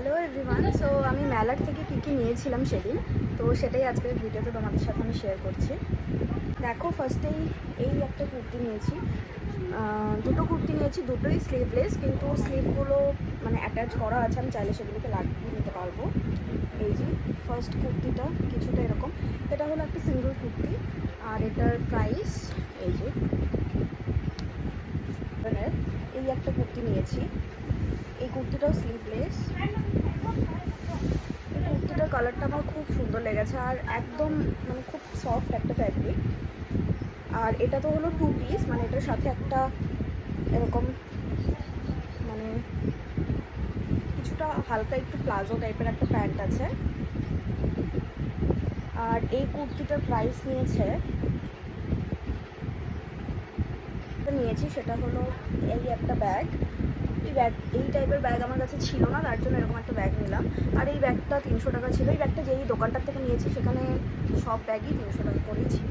Hello everyone. So আমি মেলার থেকে কী নিয়েছিলাম সেদিন, তো সেটাই আজকের ভিডিওতে তোমাদের সাথে আমি শেয়ার করছি। দেখো, ফার্স্টেই এই একটা কুর্তি নিয়েছি, দুটো কুর্তি নিয়েছি, দুটোই স্লিভলেস, কিন্তু স্লিভগুলো মানে অ্যাটাচ করা আছে, আমি চাইলে সেগুলোকে লাগিয়ে নিতে পারবো। এই যে ফার্স্ট কুর্তিটা কিছুটা এরকম, এটা হলো একটা সিঙ্গল কুর্তি, আর এটার প্রাইস এই যে এই একটা কুর্তি নিয়েছি। এই কুর্তিটাও স্লিভলেস। এই কুর্তিটার কালারটা আমার খুব সুন্দর লেগেছে, আর একদম মানে খুব সফট একটা ফ্যাব্রিক। আর এটা তো হলো 2 পিস, মানে এটার সাথে একটা এরকম মানে কিছুটা হালকা একটু প্লাজো টাইপের একটা প্যান্ট আছে। আর এই কুর্তিটার প্রাইস নিয়েছি সেটা হলো এই একটা ব্যাগ। এই টাইপের ব্যাগ আমার কাছে ছিল না, তার জন্য এরকম একটা ব্যাগ নিলাম। আর এই ব্যাগটা 300 টাকা ছিল। এই ব্যাগটা যেই দোকানটার থেকে নিয়েছি সেখানে সব ব্যাগই 300 টাকা করেই ছিল।